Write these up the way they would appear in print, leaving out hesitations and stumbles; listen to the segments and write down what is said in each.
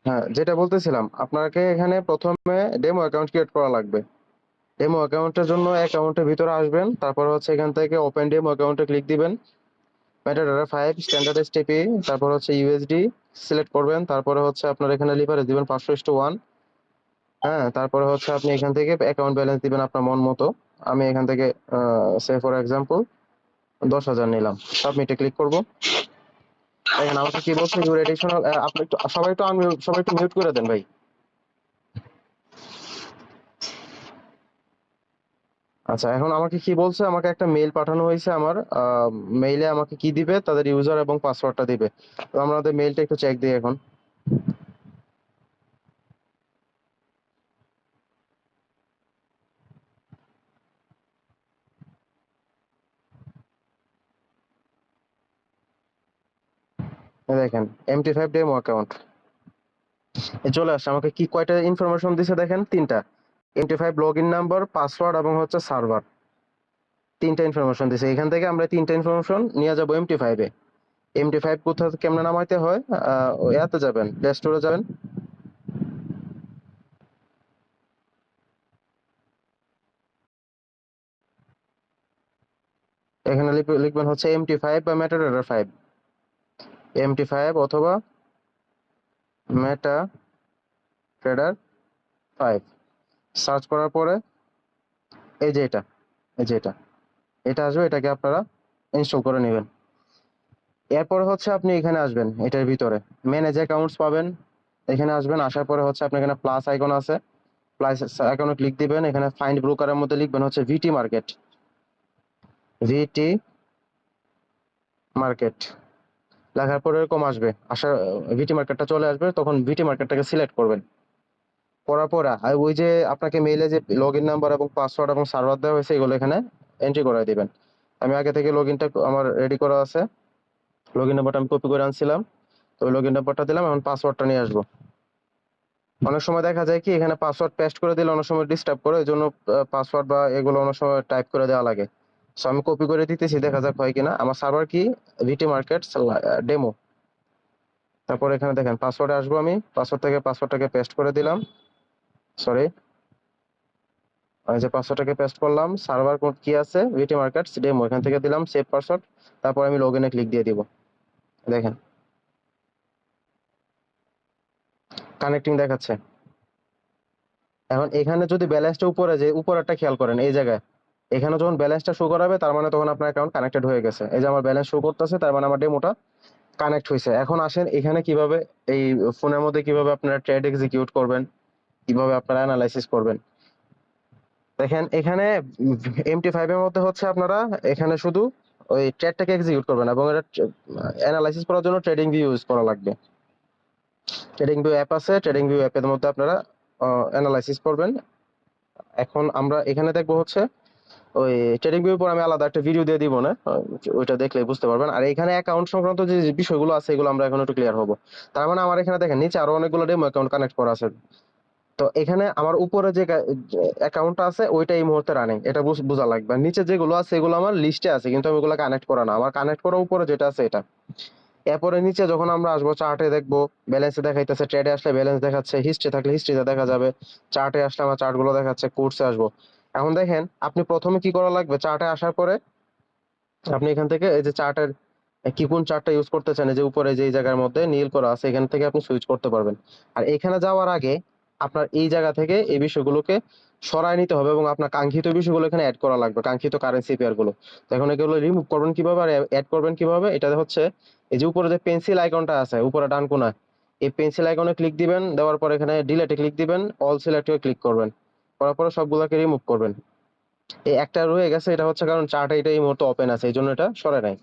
হ্যাঁ, যেটা বলতেছিলাম আপনাকে এখানে প্রথমে ডেমো অ্যাকাউন্ট ক্রিয়েট করা লাগবে। ডেমো অ্যাকাউন্টের জন্য অ্যাকাউন্টের ভিতরে আসবেন, তারপর হচ্ছে এখান থেকে ওপেন ডেমো অ্যাকাউন্টে ক্লিক দিবেন। মেটাডাটা 5 স্ট্যান্ডার্ড এসটিপি, তারপর হচ্ছে ইউএসডি সিলেক্ট করবেন, তারপরে হচ্ছে আপনার এখানে লিভারেজ দিবেন 500:1। হ্যাঁ, তারপরে হচ্ছে আপনি এখান থেকে অ্যাকাউন্ট ব্যালেন্স দিবেন আপনার মন মতো। আমি এখান থেকে সে ফর এক্সাম্পল 10,000 নিলাম, সাবমিটে ক্লিক করব। দেখেন আমাকে কি বলছে, ইউর এডিশনাল, আপনি একটু সবাই একটু আনমিউট, সবাই একটু মিউট করে দেন ভাই। আচ্ছা, এখন আমাকে কি বলছে, আমাকে একটা মেইল পাঠানো হয়েছে, আমার মেইলে আমাকে কি দিবে, তাদের ইউজার এবং পাসওয়ার্ডটা দিবে। তো আমরা আমাদের মেইলটা একটু চেক দিই এখন। এই দেখেন, MT5 ডেমো অ্যাকাউন্ট চলে আসছে। আমাকে কি কয়টা ইনফরমেশন দিছে দেখেন, তিনটা। MT5 log in number, password এবং হচ্ছে সার্ভার, তিনটা ইনফরমেশন দিছে। এখান থেকে আমরা তিনটা ইনফরমেশন নিয়ে যাবো MT5 এ। MT5 কোথা কেমনে নামাইতে হয়, ইয়াতে যাবেন, প্লে স্টোরে যাবেন। এখানে লিখবেন হচ্ছে MT5 বা মেটাডাটা 5, MT5 অথবা মেটা ট্রেডার 5। সার্চ করার পরে এই যে এটা, এই যে এটা, এটা আসবে, এটাকে আপনারা ইনস্টল করে নেবেন। এরপর হচ্ছে আপনি এখানে আসবেন, এটার ভিতরে ম্যানেজ অ্যাকাউন্টস পাবেন। এখানে আসবেন, আসার পরে হচ্ছে আপনার এখানে প্লাস আইকন আছে, প্লাস আইকনে ক্লিক দিবেন। এখানে ফাইন্ড ব্রোকারের মধ্যে লিখবেন হচ্ছে ভিটি মার্কেট, ভিটি মার্কেট লেখার পরে এরকম আসবে, আসার ভিটি মার্কেটটা চলে আসবে, তখন ভিটি মার্কেটটাকে সিলেক্ট করবেন। করার পর আর ওই যে আপনাকে মেইলে যে লগ ইন নাম্বার এবং পাসওয়ার্ড এবং সার্ভার দেওয়া হয়েছে, এগুলো এখানে এন্ট্রি করে দিবেন। আমি আগে থেকে লগ ইনটা আমার রেডি করা আছে, লগ ইন নাম্বারটা আমি কপি করে আনছিলাম, তো ওই লগ ইন নাম্বারটা দিলাম। এখন পাসওয়ার্ডটা নিয়ে আসবো। অনেক সময় দেখা যায় কি এখানে পাসওয়ার্ড পেস্ট করে দিলে অনেক সময় ডিস্টার্ব করে, এই জন্য পাসওয়ার্ড বা এগুলো অনেক সময় টাইপ করে দেওয়া লাগে। সো আমি কপি করে দিতেছি, দেখা যাক হয় কিনা। আমার সার্ভার কি ভিটি মার্কেট ডেমো। তারপর এখানে দেখেন পাসওয়ার্ডে আসবো, আমি পাসওয়ার্ড থেকে পাসওয়ার্ডটাকে পেস্ট করে দিলাম। সরি, এই যে পাসওয়ার্ডটাকে পেস্ট করলাম, সার্ভার কোড কি আছে, ভিটি মার্কেটস ডেমো, এখান থেকে দিলাম সেভ পাসওয়ার্ড। তারপর আমি লগ ইনে ক্লিক দিয়ে দিব। দেখেন কানেক্টিং দেখাচ্ছে। এখন এখানে যদি ব্যালেন্সটা উপরে, যে উপরেরটা খেয়াল করেন, এই জায়গায় এখানে যখন ব্যালেন্সটা শো করাবে, তার মানে তখন আপনার অ্যাকাউন্ট কানেক্টেড হয়ে গেছে। এই যে আমার ব্যালেন্স শো করতেছে, তার মানে আমার ডেমোটা কানেক্ট হয়েছে। এখন আসেন এখানে কিভাবে এই ফোনের মধ্যে কিভাবে আপনারা ট্রেড এক্সিকিউট করবেন, কিভাবে আপনারা অ্যানালাইসিস করবেন। দেখেন এখানে MT5 এর মধ্যে হচ্ছে আপনারা এখানে শুধু ওই ট্রেডটাকে এক্সিকিউট করবেন, এবং এটা অ্যানালাইসিস করার জন্য ট্রেডিং ভিউ ইউজ করা লাগবে। ট্রেডিং ভিউ অ্যাপ আছে, ট্রেডিং ভিউ অ্যাপের মধ্যে আপনারা অ্যানালাইসিস করবেন। এখন আমরা এখানে দেখবো হচ্ছে ওই ট্রেডিং ভিউর পর আমি আলাদা একটা ভিডিও দিয়ে দিব না, ওইটা দেখলে বুঝতে পারবেন। আর এখানে অ্যাকাউন্ট সংক্রান্ত যে যে বিষয়গুলো আছে, এগুলো আমরা এখন একটু ক্লিয়ার হবো। তার মানে আমার এখানে দেখেন নিচে আরো অনেকগুলো ডেমো অ্যাকাউন্ট কানেক্ট করা আছে। তো এখানে আমার উপরে যে অ্যাকাউন্টটা আছে ওইটা এই মুহূর্তে রানিং, এটা বোঝা লাগবে। আর নিচে যেগুলো আছে এগুলো আমার লিস্টে আছে, কিন্তু আমি ওগুলো কানেক্ট করা না, আমার কানেক্ট করা উপরে যেটা আছে এটা। এরপরে নিচে যখন আমরা আসবো, চার্টে দেখবো, ব্যালেন্সে দেখাইতেছে, ট্রেডে আসলে ব্যালেন্স দেখাচ্ছে, হিস্ট্রি থাকলে হিস্ট্রিতে দেখা যাবে, চার্টে আসলে আমার চার্ট গুলো দেখাচ্ছে, কোর্সে আসবো। এখন দেখেন আপনি প্রথমে কি করা লাগবে, চার্টে আসার পরে আপনি এখান থেকে এই যে চার্টের কি কোন চার্টটা ইউজ করতে চান, এই যে উপরে যে জায়গার মধ্যে নীল করা আছে, এখান থেকে আপনি সুইচ করতে পারবেন। আর এখানে যাওয়ার আগে আপনার এই জায়গা থেকে এই বিষয়গুলোকে সরায় নিতে হবে, এবং আপনার কাঙ্ক্ষিত বিষয়গুলো এখানে অ্যাড করা লাগবে, কাঙ্ক্ষিত কারেন্সি পেয়ার গুলো। তো এখন এগুলো রিমুভ করবেন কিভাবে আর অ্যাড করবেন কিভাবে, এটা হচ্ছে এই যে উপরে যে পেন্সিল আইকনটা আছে উপরে ডান কোনায়, এই পেন্সিল আইকনে ক্লিক দিবেন, দেওয়ার পর এখানে ডিলেটে ক্লিক দিবেন, অল সিলেক্টে ক্লিক করবেন, করার পরে সবগুলোকে রিমুভ করবেন। এই একটা রয়ে গেছে, এটা হচ্ছে কারণ চার্টে এটা এই মুহূর্তে ওপেন আছে, এই জন্য এটা সরায় নাই।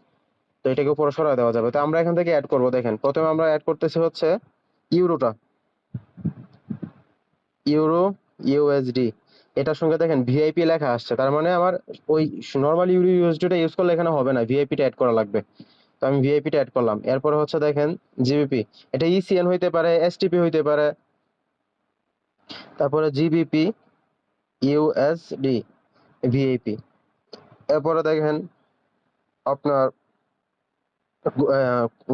তো এটাকে উপরে সরায় দেওয়া যাবে। তো আমরা এখান থেকে অ্যাড করব। দেখেন প্রথমে আমরা অ্যাড করতেছি হচ্ছে ইউরোটা, ইউরো ইউএসডি। এটার সঙ্গে দেখেন ভিআইপি লেখা আসছে, তার মানে আমার ওই নর্মাল ইউরো ইউএসডিটা ইউজ করলে এখানে হবে না, ভিআইপিটা অ্যাড করা লাগবে। তো আমি ভিআইপিটা অ্যাড করলাম। এরপরে হচ্ছে দেখেন জিবিপি, এটা ইসিএন হইতে পারে, এসটিপি হইতে পারে, তারপরে জিবিপি, ইউএসডি, ভিআইপি। এরপরে দেখেন আপনার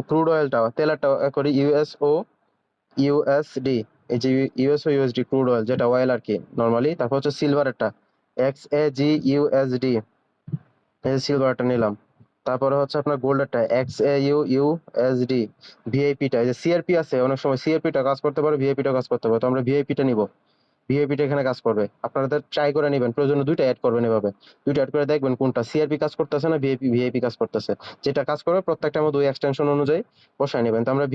ক্রুড অয়েলটা, তেলেরটা করে ইউএসও, ইউএসডি, এই যে ইউএস ও ইউএসডি ক্রুড অয়েল যেটা অয়েল আর কি নরমালি। তারপর হচ্ছে সিলভারেরটা XAGUSD, এই সিলভারটা নিলাম। তারপরে হচ্ছে আপনার গোল্ডেরটা XAUUSD। ভিআইপিটা, এই যে সিআরপি আছে, অনেক সময় সিআরপিটা কাজ করতে পারে, ভিআইপিটা কাজ করতে পারে, তো আমরা ভিআইপিটা নিব। ভিআইপিটা এখানে কাজ করবে, আপনাদের ট্রাই করে নেবেন, প্রয়োজনে দুইটা অ্যাড করবেন এভাবে। দুইটা অ্যাড করে দেখবেন কোনটা সিআরপি কাজ করতেছে না ভিআইপি কাজ করতেছে। যেটা কাজ করবে প্রত্যেকটা মধ্যে ওই এক্সটেনশন অনুযায়ী বসায় নেবেন। তো আমরা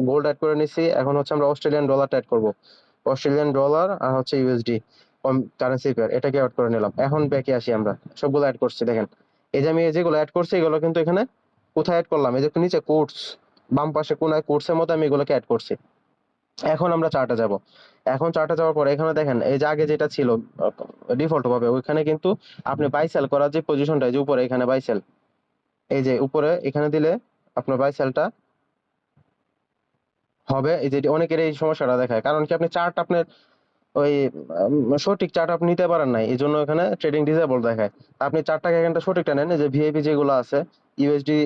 গোল্ড অ্যাড করে নিছি, এখন হচ্ছে আমরা অস্ট্রেলিয়ান ডলারটা অ্যাড করব। অস্ট্রেলিয়ান ডলার আর হচ্ছে ইউএসডি কারেন্সি পেয়ার, এটাকে অ্যাড করে নিলাম। এখন ব্যাকে আসি, আমরা সবগুলো অ্যাড করছি দেখেন। এই যে আমি যেগুলো অ্যাড করছি এগুলো কিন্তু এখানে কোথায় অ্যাড করলাম, এই যে নিচে কোর্স, বাম পাশে কোনায় কোর্সের মধ্যে আমি এগুলোকে অ্যাড করছি। এখন আমরা চার্টে যাব। এখন চার্টে যাওয়ার পরে এখানে দেখেন এই যে আগে যেটা ছিল ডিফল্ট ভাবে, ওইখানে কিন্তু আপনি বাই সেল করার যে পজিশনটা, এই যে উপরে এখানে বাই সেল, এই যে উপরে এখানে দিলে আপনার বাই সেলটা হবে। এই যে অনেকের এই সমস্যাটা দেখায়, কারণ কি আপনি চার্ট আপনার ওই সঠিক চার্ট আপনি নিতে পারেন নাই, এই জন্য এখানে ট্রেডিং ডিসেবল দেখায়। তা আপনি চার্টটাকে এখানটা সঠিকটা নেন, এই যে ভিআইপি যেগুলো আছে ইউএসডি,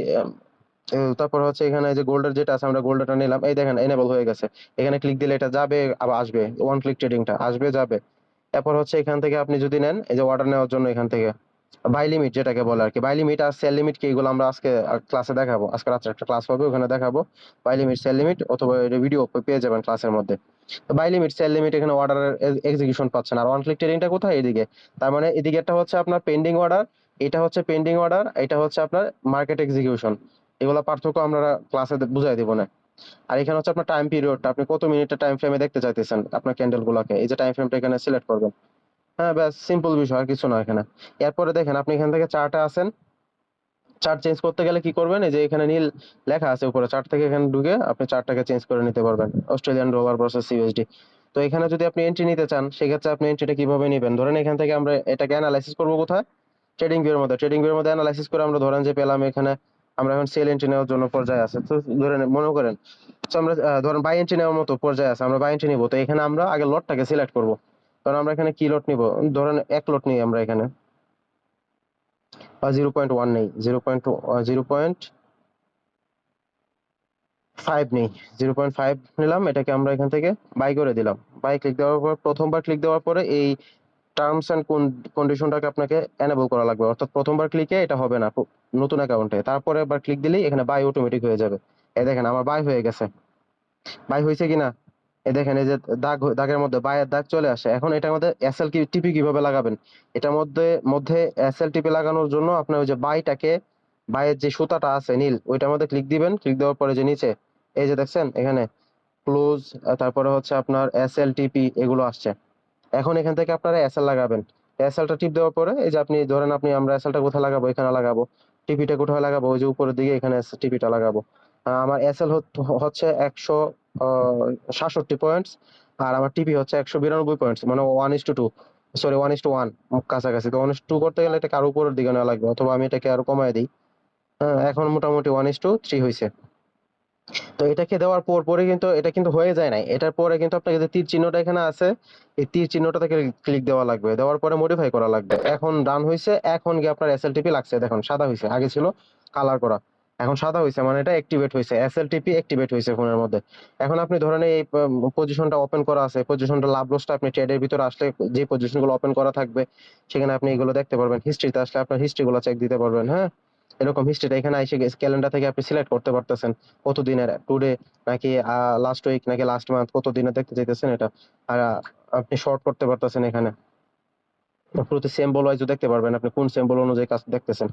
তারপর হচ্ছে এখানে যে গোল্ডের যেটা আছে আমরা গোল্ডটা নিলাম, এই দেখেন এনেবল হয়ে গেছে। এখানে ক্লিক দিলে এটা যাবে আবার আসবে, ওয়ান ক্লিক ট্রেডিংটা আসবে যাবে। এরপর হচ্ছে এখান থেকে আপনি যদি নেন, এই যে অর্ডার নেওয়ার জন্য এখান থেকে বাই লিমিট যেটাকে বলে আর কি, বাই লিমিট আর সেল লিমিট কি, এগুলো আমরা আজকে ক্লাসে দেখাবো। আজকে রাত্রে একটা ক্লাস হবে, ওখানে দেখাবো বাই লিমিট সেল লিমিট, অথবা ভিডিও পেয়ে যাবেন ক্লাসের মধ্যে। তো বাই লিমিট সেল লিমিট এখানে অর্ডারের এক্সিকিউশন পাচ্ছেন। আর ওয়ান ক্লিক ট্রেডিংটা কোথায়, এদিকে। তার মানে এদিকেরটা হচ্ছে আপনার পেন্ডিং অর্ডার, এটা হচ্ছে পেন্ডিং অর্ডার, এটা হচ্ছে আপনার মার্কেট এক্সিকিউশন। এগুলো পার্থক্য আমরা ক্লাসে বুঝাই দিব না। আর এখানে হচ্ছে আপনার টাইম পিরিয়ডটা, আপনি কত মিনিটের টাইম ফ্রেমে দেখতে চাইতেছেন আপনার ক্যান্ডেল গুলাকে, এই যে টাইম ফ্রেমটা এখানে সিলেক্ট করবেন। হ্যাঁ, ব্যাস সিম্পল বিষয়, আর কিছু না এখানে। এরপরে দেখেন আপনি এখান থেকে চার্টে আসেন, চার্ট চেঞ্জ করতে গেলে কি করবেন, এই যে এখানে নীল লেখা আছে উপরে, চার্ট থেকে এখানে ঢুকে আপনি চার্টটাকে চেঞ্জ করে নিতে পারবেন, অস্ট্রেলিয়ান ডলার ভার্সেস ইউএসডি। তো এখানে যদি আপনি এন্ট্রি নিতে চান, সেক্ষেত্রে আপনি এন্ট্রিটা কিভাবে নেবেন, ধরেন এখান থেকে আমরা এটাকে অ্যানালাইসিস করবো কোথায়, ট্রেডিং ভিউর মধ্যে। ট্রেডিং ভিউর মধ্যে অ্যানালাইসিস করে আমরা ধরেন যে পেলাম এখানে, আমরা এখন সেল এন্ট্রি নেওয়ার জন্য পর্যায়ে আছে, তো ধরেন মনে করেন, তো আমরা ধরেন বাই এন্ট্রি নেওয়ার মতো পর্যায়ে আছে, আমরা বাই এন্ট্রি নিব। তো এখানে আমরা আগে লটটাকে সিলেক্ট করব। কারণ আমরা এখানে কি লট নিব, ধরেন এক লট নিই আমরা এখানে, 0.1 নেই, 0.5 নেই, 0.5 নিলাম। এটাকে আমরা এখান থেকে বাই করে দিলাম। বাই ক্লিক দেওয়ার পর, প্রথমবার ক্লিক দেওয়ার পরে এই টার্মস এন্ড কন্ডিশনটাকে আপনাকে এনেবল করা লাগবে, অর্থাৎ প্রথমবার ক্লিকে এটা হবে না নতুন অ্যাকাউন্টে, তারপরে একবার ক্লিক দিলেই এখানে বাই অটোমেটিক হয়ে যাবে। এই দেখেন আমার বাই হয়ে গেছে। বাই হয়েছে কিনা, এই দেখেন এই যে দাগের মধ্যে বাইয়ের দাগ চলে আসে। এখন এটার মধ্যে এসএল টিপি কিভাবে লাগাবেন, এটার মধ্যে মধ্যে এসএল টিপি লাগানোর জন্য আপনি ওই যে বাইটাকে, বাইয়ের যে সুতাটা আছে নীল, ওইটার মধ্যে ক্লিক দিবেন। ক্লিক দেওয়ার পরে যে নিচে এই যে দেখছেন এখানে ক্লোজ, তারপরে হচ্ছে আপনার এসএল টিপি এগুলো আসছে। এখন এখান থেকে আপনারা এসএল লাগাবেন। এসএলটা টিপ দেওয়ার পরে এই যে আপনি ধরেন আমরা এসএলটা কোথায় লাগাবো, এখানে লাগাবো। টিপিটা কোথায় লাগাবো, ওই যে উপরের দিকে এখানে টিপিটা লাগাবো। আমার এসএল হচ্ছে 167 পয়েন্টস, আর আমার টিপি হচ্ছে 192 পয়েন্টস, মানে 1:2, সরি 1:1 কাছাকাছি। তো 1:2 করতে গেলে এটাকে আরো উপরের দিকে নেওয়া লাগবে, অথবা আমি এটাকে আরো কমায় দিই। হ্যাঁ, এখন মোটামুটি 1:3 হয়েছে। তো এটাকে দেওয়ার পর পরে কিন্তু এটা কিন্তু হয়ে যায় নাই, এটার পরে কিন্তু আপনাকে যে তীর চিহ্নটা এখানে আছে, এই তীর চিহ্নটা থেকে ক্লিক দেওয়া লাগবে, দেওয়ার পরে মডিফাই করা লাগবে। এখন ডান হয়েছে, এখন গিয়ে আপনার এসএলটিপি লাগছে, দেখুন সাদা হয়েছে, আগে ছিল কালার করা, এখন সাদা হয়েছে, মানে এটা অ্যাক্টিভেট হয়েছে, এসএলটিপি অ্যাক্টিভেট হয়েছে ফোনের মধ্যে। এখন আপনি ধরেন এই পজিশনটা ওপেন করা আছে, পজিশনটা লাভ লসটা আপনি ট্রেডের ভিতরে আসলে যে পজিশনগুলো ওপেন করা থাকবে, সেখানে আপনি এগুলো দেখতে পারবেন। হিস্ট্রিতে আসলে আপনার হিস্ট্রিগুলো চেক দিতে পারবেন। হ্যাঁ, এরকম হিস্ট্রিটা এখানে এসে ক্যালেন্ডার থেকে আপনি সিলেক্ট করতে পারতেছেন, কত দিনের, টুডে নাকি লাস্ট উইক নাকি লাস্ট মান্থ, কত দিনে দেখতে চাইতেছেন এটা। আর আপনি শর্ট করতে পারতেছেন এখানে, প্রতি সিম্বল ওয়াইজ দেখতে পারবেন আপনি কোন সিম্বল অনুযায়ী কাজ দেখতেছেন।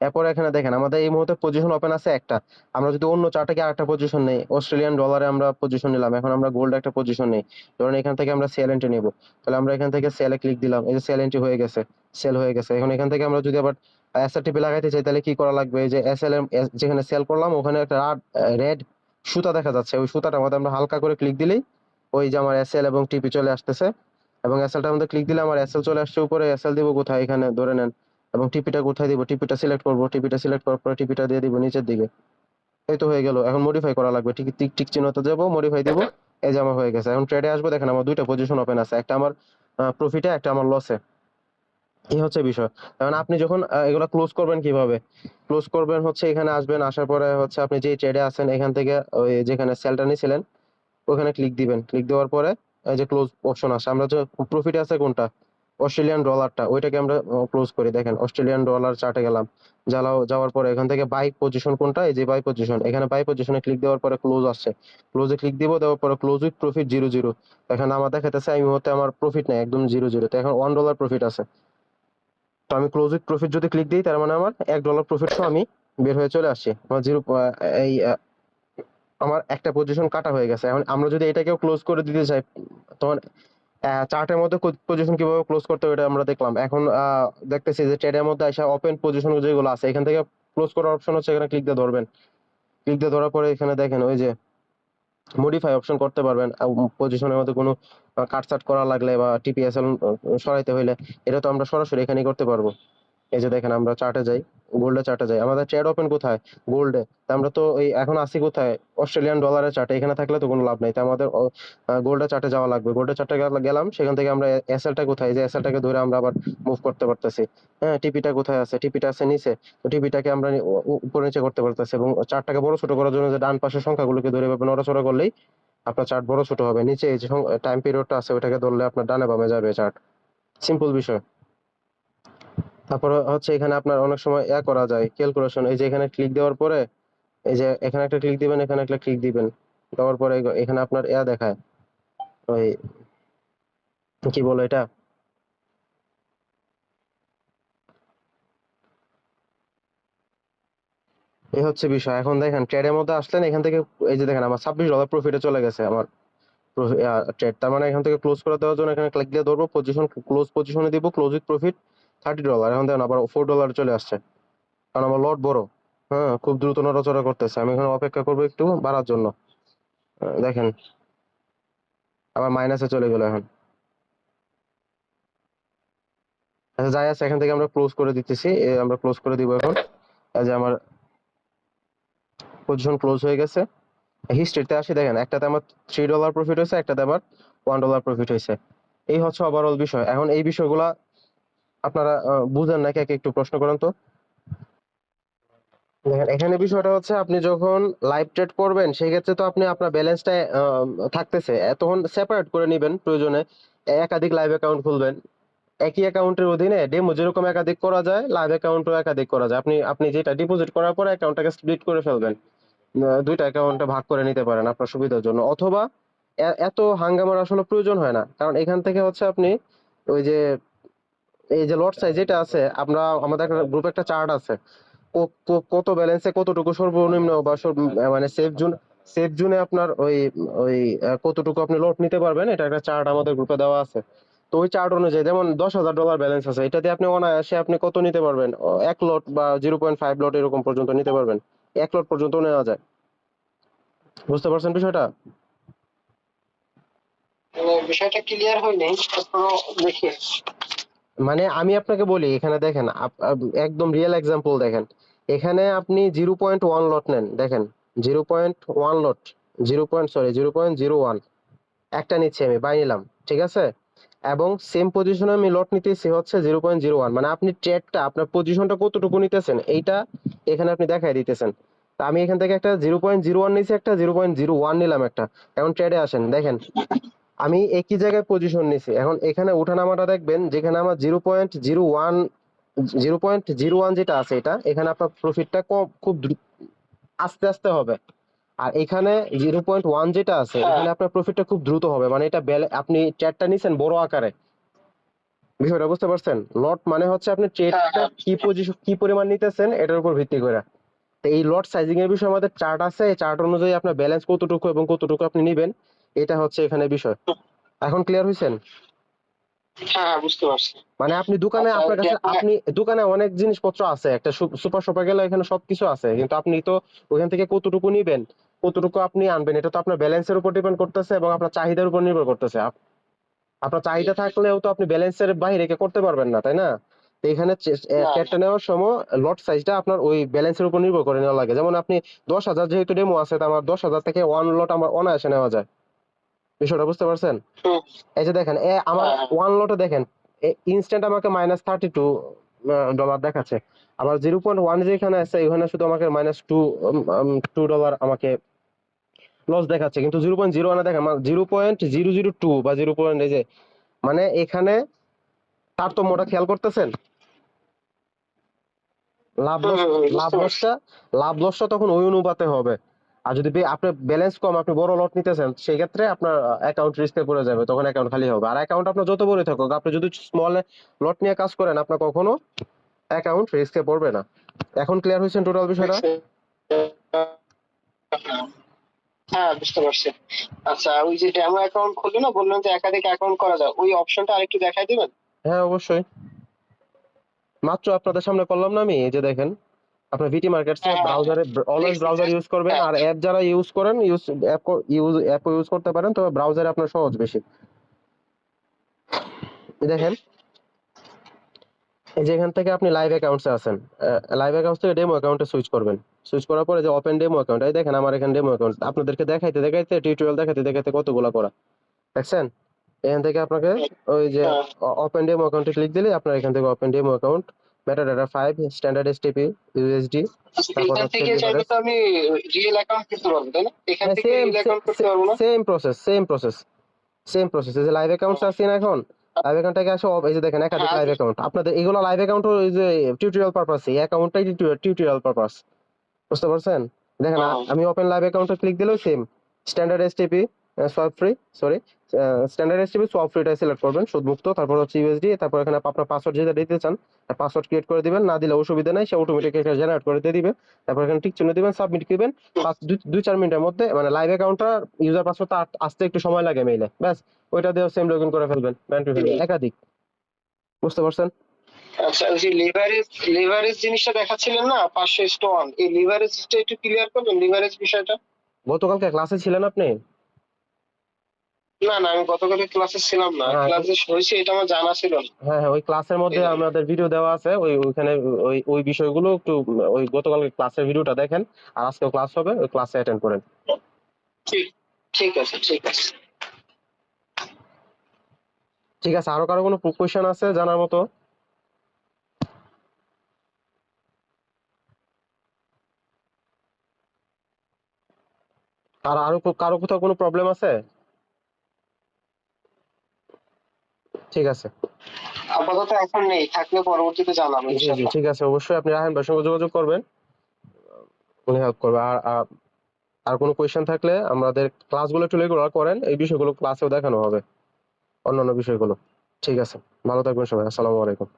এরপর এখানে দেখেন আমাদের এই মুহূর্তে পজিশন ওপেন আছে একটা। আমরা যদি অন্য চার্টে আরেকটা পজিশন নেই, অস্ট্রেলিয়ান ডলারে আমরা পজিশন নিলাম, এখন আমরা গোল্ড একটা পজিশন নেই, ধরুন এখান থেকে আমরা সেল এন্ট্রি নিব। তাহলে আমরা এখান থেকে সেলে ক্লিক দিলাম, এই যে সেল এন্ট্রি হয়ে গেছে, সেল হয়ে গেছে। এখন এখান থেকে আমরা যদি আবার এসআরটিপি লাগাইতে চাই, তাহলে কি করা লাগবে, এই যে এসএল এর যেখানে সেল করলাম ওখানে একটা রেড সুতা দেখা যাচ্ছে, ওই সুতাটার মধ্যে আমরা হালকা করে ক্লিক দিলেই ওই যে আমার এসএল এবং টিপি চলে আসতেছে। এবং এসএলটার মধ্যে ক্লিক দিলে আমার এসএল চলে আসছে উপরে। এসএল দিব কোথায়, এখানে ধরে নেন। এবং টিপিটা কোথায় দিব, টিপিটা সিলেক্ট করব, টিপিটা সিলেক্ট করার পরে টিপিটা দিয়ে দিব নিচের দিকে। এই তো হয়ে গেল। এখন মডিফাই করা লাগবে, ঠিক টিক টিক চিহ্নতে যাবো, মডিফাই দিব। এই যে আমার হয়ে গেছে। এখন ট্রেডে আসবো, দেখেন আমার দুইটা পজিশন ওপেন আছে, একটা আমার প্রফিটে, একটা আমার লসে। এই হচ্ছে বিষয়। এখন আপনি যখন এগুলা ক্লোজ করবেন কিভাবে, ক্লোজ করবেন হচ্ছে এখানে আসবেন, আসার পরে হচ্ছে আপনি যে ট্রেডে আছেন এখান থেকে ওই যেখানে সেলটা নিয়েছিলেন ওখানে ক্লিক দিবেন। ক্লিক দেওয়ার পরে এই যে ক্লোজ অপশন আছে, আমরা যে প্রফিট আছে কোনটা, অস্ট্রেলিয়ান ডলারটা, ওইটাকে আমরা ক্লোজ করি। দেখেন অস্ট্রেলিয়ান ডলার চার্টে গেলাম, যাওয়ার পরে এখান থেকে বাই পজিশন কোনটা, এই যে বাই পজিশন, এখানে বাই পজিশনে ক্লিক দেওয়ার পরে ক্লোজ আসছে, ক্লোজে ক্লিক দিব, দেওয়ার পরে ক্লোজ উইথ প্রফিট 0 0। এখানে আমার দেখাতেছে এই মুহূর্তে আমার প্রফিট নেই, একদম 0 0, তো এখন $1 প্রফিট আছে। তো আমি ক্লোজ উইথ প্রফিট যদি ক্লিক দিই, তার মানে আমার $1 প্রফিট সহ আমি বের হয়ে চলে আসছি। আমার জিরো এই আমার একটা পজিশন কাটা হয়ে গেছে। এখন আমরা যদি এটাকেও ক্লোজ করে দিতে চাই, তখন চার্টের মধ্যে পজিশন কিভাবে ক্লোজ করতে হবে এটা আমরা দেখলাম। এখন দেখতেছি যে ট্রেডের মধ্যে এসে ওপেন পজিশন যেগুলো আছে, এখান থেকে ক্লোজ করার অপশন হচ্ছে, এখানে ক্লিক দিয়ে ধরবেন। ক্লিক দিয়ে ধরার পরে এখানে দেখেন ওই যে মডিফাই অপশন করতে পারবেন। পজিশনের মধ্যে কোনো কাটছাট করা লাগলে বা টিপিএসএল সরাইতে হইলে, এটা তো আমরা সরাসরি এখানেই করতে পারবো। এই যে দেখেন আমরা চার্টে যাই, গোল্ডে চার্টে যাই, আমাদের ট্রেড ওপেন কোথায়, গোল্ডে। তা আমরা তো এই এখন আসি কোথায়, অস্ট্রেলিয়ান ডলারের চার্টে। এখানে থাকলে তো কোনো লাভ নাই, তো আমাদের গোল্ডে চার্টে যাওয়া লাগবে। গোল্ডে চার্টে গেলাম, সেখান থেকে আমরা এসএলটা কোথায়, এই যে এসএলটাকে ধরে আমরা আবার মুভ করতে পারতেছি। হ্যাঁ, টিপিটা কোথায় আছে, টিপিটা আছে নিচে, তো টিপিটাকে আমরা উপরে নিচে করতে পারতেছি। এবং চার্টটাকে বড় ছোট করার জন্য যে ডান পাশের সংখ্যাগুলোকে ধরে এভাবে নড়াচড়া করলেই আপনার চার্ট বড় ছোট হবে। নিচে এই যে টাইম পিরিয়ডটা আছে, ওইটাকে ধরলে আপনার ডানে বামে যাবে চার্ট। সিম্পল বিষয়। তারপর হচ্ছে এখানে আপনার অনেক সময় করা যায় ক্যালকুলেশন। এই যে এখানে ক্লিক দেওয়ার পরে, এই যে এখানে একটা ক্লিক দিবেন, এখানে একটা ক্লিক দিবেন, দেওয়ার পরে এখানে আপনার দেখায় ওই কি বলে এটা, এই হচ্ছে বিষয়। এখন দেখেন ট্রেডের মধ্যে আসলেন, এখান থেকে এই যে দেখেন আমার $26 প্রফিটে চলে গেছে আমার ট্রেড। তার মানে এখান থেকে ক্লোজ করে দেওয়ার জন্য এখানে ক্লিক দিয়ে ধরবো, পজিশন ক্লোজ পজিশনে দিব, ক্লোজ উইথ প্রফিট $30। এখন দেখেন আবার $4 চলে আসছে, কারণ আমার লট বড়। হ্যাঁ, খুব দ্রুত নড়াচড়া করতেছে। আমি এখানে অপেক্ষা করবো একটু বাড়ার জন্য। দেখেন আবার মাইনাসে চলে গেল এখন। আচ্ছা যাই আছে, এখান থেকে আমরা ক্লোজ করে দিতেছি, আমরা ক্লোজ করে দিব এখন। এই যে আমার পজিশন ক্লোজ হয়ে গেছে। হিস্ট্রিতে আসি, দেখেন একটাতে আমার $3 প্রফিট হয়েছে, একটাতে আমার $1 প্রফিট হয়েছে। এই হচ্ছে ওভারঅল বিষয়। এখন এই বিষয়গুলা আপনারা বুঝেন নাকি, একটু প্রশ্ন করেন তো। দেখেন এখানে বিষয়টা হচ্ছে, আপনি যখন লাইভ ট্রেড করবেন সেই ক্ষেত্রে তো আপনি আপনার ব্যালেন্সটা থাকতেছে, তখন সেপারেট করে নেবেন প্রয়োজনে। একাধিক লাইভ অ্যাকাউন্ট খুলবেন, একই অ্যাকাউন্টের অধীনে ডেমো যেরকম একাধিক করা যায়, লাইভ অ্যাকাউন্টও একাধিক করা যায়। আপনি আপনি যেটা ডিপোজিট করার পরে অ্যাকাউন্টটাকে স্প্লিট করে ফেলবেন, দুইটা অ্যাকাউন্টে ভাগ করে নিতে পারেন আপনার সুবিধার জন্য। অথবা এত হাঙ্গামার আসলে প্রয়োজন হয় না, কারণ এখান থেকে হচ্ছে আপনি ওই যে এই যে লট সাইজ যেটা আছে, আমরা আমাদের গ্রুপে একটা চার্ট আছে, কত ব্যালেন্সে কতটুকু সর্বনিম্ন বা মানে সেফ জোনে আপনার ওই ওই কতটুকু আপনি লট নিতে পারবেন, এটা একটা চার্ট আমাদের গ্রুপে দেওয়া আছে। তো ওই চার্ট অনুযায়ী যেমন $10,000 ব্যালেন্স আছে, এটা দিয়ে আপনি অনায়াসে আপনি কত নিতে পারবেন, 1 লট বা 0.5 লট এরকম পর্যন্ত নিতে পারবেন। 1 লট পর্যন্ত নেওয়া যায়। বুঝতে পারছেন বিষয়টা? মানে বিষয়টা ক্লিয়ার হয়নি, তারপরও দেখি। মানে আমি আপনাকে বলি, এখানে দেখেন একদম রিয়েল এক্সাম্পল দেখেন। এখানে আপনি 0.1 লট নেন, দেখেন 0.1 লট, 0.01 একটা নিচ্ছি, আমি বাই নিলাম, ঠিক আছে। এবং সেম পজিশনে আমি লট নিতেছি হচ্ছে 0.01, মানে আপনি ট্রেডটা আপনার পজিশনটা কতটুকু নিতেছেন এইটা এখানে আপনি দেখাই দিতেছেন। তা আমি এখান থেকে একটা 0.01 নিছি, একটা 0.01 নিলাম একটা। এখন ট্রেডে আসেন, দেখেন আমি একই জায়গায় পজিশন নিছি। এখন এখানে উঠানামাটা দেখবেন, যেখানে আমার 0.01 যেটা আছে, এটা এখানে আপনার প্রফিটটা কম, খুব আস্তে আস্তে হবে। আর এখানে 0.1 যেটা আছে, এখানে আপনার প্রফিটটা খুব দ্রুত হবে। মানে এটা আপনি ট্রেডটা নিছেন বড় আকারে, বিষয়টা বুঝতে পারছেন? লট মানে হচ্ছে আপনি ট্রেডটা কি পজিশন কি পরিমাণ নিতেছেন এটার উপর ভিত্তি করে। তো এই লট সাইজিং এর বিষয়ে আমাদের চার্ট আছে, এই চার্ট অনুযায়ী আপনার ব্যালেন্স কতটুকু এবং কতটুকু আপনি নিবেন, এটা হচ্ছে এখানে বিষয়। এখন ক্লিয়ার হয়েছেন? হ্যাঁ, বুঝতে পারছি। মানে আপনি দোকানে, আচ্ছা, আপনার কাছে যেখানে আপনি দোকানে অনেক জিনিসপত্র আছে, একটা সুপার শপে গেলে এখানে সবকিছু আছে, কিন্তু আপনি তো ওখান থেকে কতটুকু নিবেন, কতটুকু আপনি আনবেন, এটা তো আপনার ব্যালেন্সের উপর ডিপেন্ড করতেছে এবং আপনার চাহিদার উপর নির্ভর করতেছে। আপনার চাহিদা থাকলেও তো আপনি ব্যালেন্সের বাইরে করতে পারবেন না, তাই না? তো এখানে না, ট্রেডটা নেওয়ার সময় লট সাইজটা আপনার ওই ব্যালেন্সের উপর নির্ভর করে নেওয়া লাগে। যেমন আপনি 10,000 যেহেতু ডেমো আছে, তো আমার 10,000 থেকে 1 লট আমার অনায়াসে নেওয়া যায়। বিষয়টা বুঝতে পারছেন? হুম, এই যে দেখেন আমার হ্যাঁ, 1 লটে দেখেন ইনস্ট্যান্ট আমাকে -$32 দেখাচ্ছে। আবার 0.1 যেখানে আছে, এখানে শুধু আমাকে -2 $2 আমাকে লস দেখাচ্ছে, কিন্তু 0.01 দেখেন 0.002 বা 0 পয়েন্ট, এই যে মানে এখানে তারতম্যটা খেয়াল করতেছেন? লাভ হুম লস, হুম হুম, লাভ বুঝতে পারছি। লসটা লাভ লসটা তখন ওই অনুপাতে হবে। আর যদি আপনার ব্যালেন্স কম, আপনি বড় লট নিতেছেন, সেই ক্ষেত্রে আপনার অ্যাকাউন্ট রিস্কে পড়ে যাবে, তখন অ্যাকাউন্ট খালি হবে। আর অ্যাকাউন্ট আপনার যত বড়ই থাকুক, আপনি যদি স্মল লট নিয়ে কাজ করেন, আপনার কখনো অ্যাকাউন্ট রিস্কে পড়বে না। এখন ক্লিয়ার হয়েছে টোটাল বিষয়টা? হ্যাঁ, বুঝতে পারছি। আচ্ছা, ওই যে ডেমো অ্যাকাউন্ট খুললে না, বললেন যে একাধিক অ্যাকাউন্ট করা যায়, ওই অপশনটা আরেকটু দেখাই দিবেন? হ্যাঁ, অবশ্যই। মাত্র আপনাদের সামনে করলাম না আমি, এই যে দেখেন, আপনার ভিটি মার্কেটসে হ্যাঁ হ্যাঁ হ্যাঁ, ব্রাউজারে, অলওয়েজ দেখছি ব্রাউজার ইউজ করবেন। হ্যাঁ। আর অ্যাপ যারা ইউজ করেন, অ্যাপ ইউজ করতে পারেন, তবে ব্রাউজারে আপনার সহজ বেশি। এই দেখেন, এই যে এখান থেকে আপনি লাইভ অ্যাকাউন্টসে আছেন, লাইভ অ্যাকাউন্টস থেকে ডেমো অ্যাকাউন্টে সুইচ করবেন। সুইচ করার পরে যে ওপেন ডেমো অ্যাকাউন্ট, এই দেখেন আমার এখানে ডেমো অ্যাকাউন্ট আপনাদেরকে দেখাইতে দেখাইতে, টিউটোরিয়াল দেখাইতে দেখাইতে কতগুলা করা, দেখছেন? এখান থেকে আপনাকে ওই যে হ্যাঁ, ওপেন ডেমো অ্যাকাউন্টে ক্লিক দিলে আপনার এখান থেকে open demo account, metadata 5, standard STP, USD, আচ্ছা, তারপর এখান হচ্ছে থেকে চাইলে লিভারেজ। তো আমি রিয়েল অ্যাকাউন্ট করতে পারবো, তাই না? এখান হ্যাঁ, থেকে সেম রিয়েল অ্যাকাউন্ট করতে পারবো না? Same process, same process. এই যে লাইভ অ্যাকাউন্টস আছে না এখন, লাইভ অ্যাকাউন্ট থেকে আসে এই যে দেখেন একাধিক হ্যাঁ, লাইভ অ্যাকাউন্ট আপনাদের, এগুলো লাইভ অ্যাকাউন্ট ওই যে টিউটোরিয়াল পারপাস, এই অ্যাকাউন্টটাই টিউটোরিয়াল পারপাস, বুঝতে পারছেন? দেখেন হ্যাঁ, আমি ওপেন লাইভ অ্যাকাউন্টে ক্লিক দিলেও same, standard STP, swap free, sorry, standard STP swap ফ্রিটা সিলেক্ট করবেন, সুদমুক্ত, তারপর হচ্ছে ইউএসডি, তারপর এখানে আপনার পাসওয়ার্ড যেটা দিতে চান, পাসওয়ার্ড ক্রিয়েট করে দিবেন, না দিলে অসুবিধা নাই, সে অটোমেটিক এটা জেনারেট করে দিয়ে দিবে। তারপর এখানে টিক চিহ্ন দিবেন, সাবমিট দিবেন। 2-4 মিনিটের মধ্যে মানে লাইভ অ্যাকাউন্টটা, ইউজার পাসওয়ার্ডটা আসতে একটু সময় লাগে মেইলে, ব্যাস ওইটা দিয়ে সেম লগ ইন করে ফেলবেন, ব্যান করে ফেলবেন একাধিক, বুঝতে পারছেন? আচ্ছা, ওই যে লিভারেজ লিভারেজ জিনিসটা দেখাচ্ছিলেন না, 500:1, এই লিভারেজটা একটু ক্লিয়ার করবেন, লিভারেজ বিষয়টা? গতকালকে ক্লাসে ছিলেন আপনি? না না, আমি গতকালের ক্লাসে ছিলাম না, হ্যাঁ, ক্লাসে হয়েছে এটা আমার জানা ছিল না। হ্যাঁ, হ্যাঁ, ওই ক্লাসের মধ্যে এই জন্য। আমাদের ভিডিও দেওয়া আছে, ওইখানে ওই বিষয়গুলো একটু, ওই গতকালকে ক্লাসের ভিডিওটা দেখেন, আর আজকেও ক্লাস হবে, ওই ক্লাসে অ্যাটেন্ড করেন। ঠিক ঠিক আছে, ঠিক আছে। ঠিক আছে, আরো কারো কোনো কোয়েশ্চেন আছে জানার মতো? আর আরো কারো কোথাও কোনো প্রবলেম আছে? ঠিক আছে। আপাতত এখন নেই, থাকলে পরবর্তীতে জানাবো জি, জি, ইনশাল্লাহ। ঠিক আছে, অবশ্যই আপনি রাহেন ভাইয়ের সঙ্গে যোগাযোগ করবেন, উনি হেল্প করবে। আর কোনো কোয়েশ্চেন থাকলে আমাদের ক্লাসগুলো একটু রেগুলার করেন, এই বিষয়গুলো ক্লাসেও দেখানো হবে, অন্যান্য বিষয়গুলো। ঠিক আছে, ভালো থাকবেন সবাই, আসসালামু আলাইকুম।